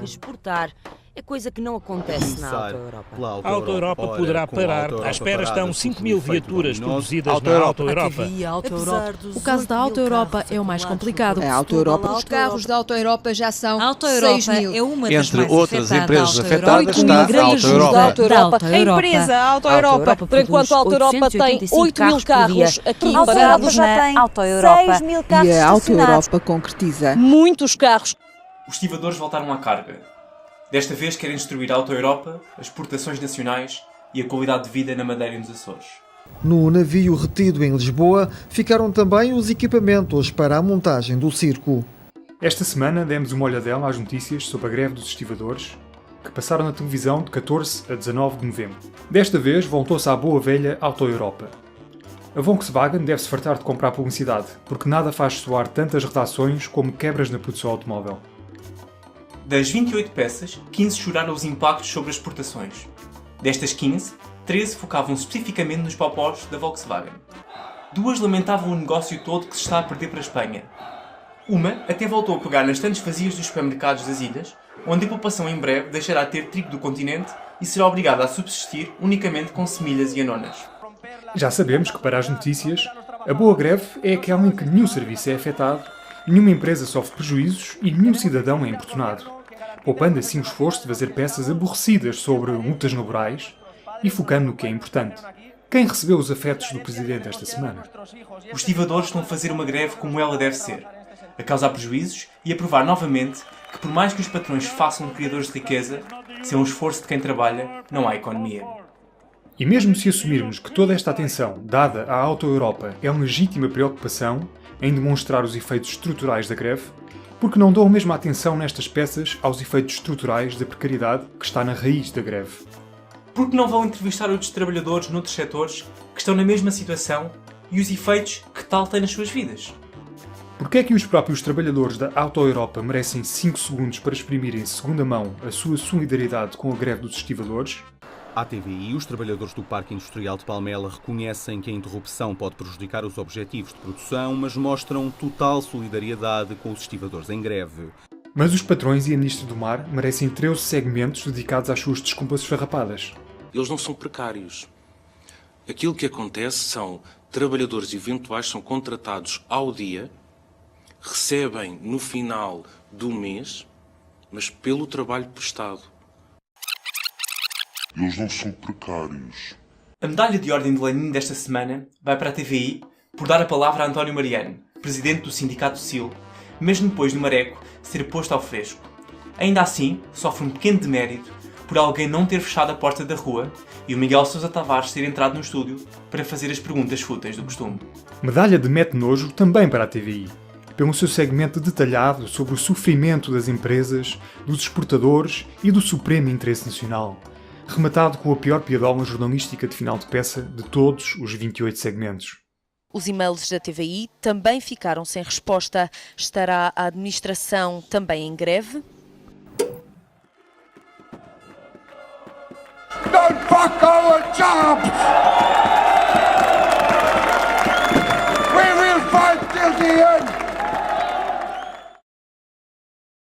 exportar é coisa que não acontece na Auto Europa. A Auto Europa poderá parar. À espera estão 5.000 viaturas produzidas na Auto Europa. O caso da Auto Europa é o mais complicado. A Auto Europa, os carros da Auto Europa já são 6.000. É uma das Entre mais outras empresas afetadas. afetadas está a Auto Europa. A empresa Auto Europa, por enquanto a Auto Europa tem 8.000 carros aqui parados na Auto Europa. 6.000 carros E a Auto estacionados. Europa concretiza. Muitos carros. Os estivadores voltaram à carga. Desta vez querem destruir a Auto Europa, as exportações nacionais e a qualidade de vida na Madeira e nos Açores. No navio retido em Lisboa ficaram também os equipamentos para a montagem do circo. Esta semana demos uma olhadela às notícias sobre a greve dos estivadores, que passaram na televisão de 14 a 19 de novembro. Desta vez voltou-se à boa velha Auto Europa. A Volkswagen deve-se fartar de comprar publicidade, porque nada faz soar tantas redações como quebras na produção automóvel. Das 28 peças, 15 choraram os impactos sobre as exportações. Destas 15, 13 focavam especificamente nos popós da Volkswagen. 2 lamentavam o negócio todo que se está a perder para a Espanha. Uma até voltou a pegar nas estantes vazias dos supermercados das ilhas, onde a população em breve deixará de ter trigo do continente e será obrigada a subsistir unicamente com semilhas e anonas. Já sabemos que para as notícias, a boa greve é aquela em que nenhum serviço é afetado, nenhuma empresa sofre prejuízos e nenhum cidadão é importunado, poupando assim o esforço de fazer peças aborrecidas sobre lutas laborais e focando no que é importante. Quem recebeu os afetos do Presidente esta semana? Os estivadores estão a fazer uma greve como ela deve ser, a causar prejuízos e a provar novamente que por mais que os patrões façam de criadores de riqueza, sem o esforço de quem trabalha, não há economia. E mesmo se assumirmos que toda esta atenção dada à Auto Europa é uma legítima preocupação em demonstrar os efeitos estruturais da greve, porque não dão a mesma atenção nestas peças aos efeitos estruturais da precariedade que está na raiz da greve? Porque não vão entrevistar outros trabalhadores noutros setores que estão na mesma situação e os efeitos que tal tem nas suas vidas? Porquê é que os próprios trabalhadores da Auto Europa merecem 5 segundos para exprimirem em segunda mão a sua solidariedade com a greve dos estivadores? À TVI, os trabalhadores do Parque Industrial de Palmela reconhecem que a interrupção pode prejudicar os objetivos de produção, mas mostram total solidariedade com os estivadores em greve. Mas os patrões e a Ministra do Mar merecem 13 segmentos dedicados às suas desculpas esfarrapadas. Eles não são precários. Aquilo que acontece são trabalhadores eventuais, são contratados ao dia, recebem no final do mês, mas pelo trabalho prestado. Eles não são precários. A medalha de Ordem de Lenin desta semana vai para a TVI por dar a palavra a António Mariano, presidente do Sindicato SIL, mesmo depois do Mareco ser posto ao fresco. Ainda assim, sofre um pequeno demérito por alguém não ter fechado a porta da rua e o Miguel Sousa Tavares ter entrado no estúdio para fazer as perguntas fúteis do costume. Medalha de mete nojo também para a TVI, pelo seu segmento detalhado sobre o sofrimento das empresas, dos exportadores e do supremo interesse nacional, rematado com a pior piadola jornalística de final de peça de todos os 28 segmentos. Os e-mails da TVI também ficaram sem resposta. Estará a administração também em greve? Don't fuck our jobs!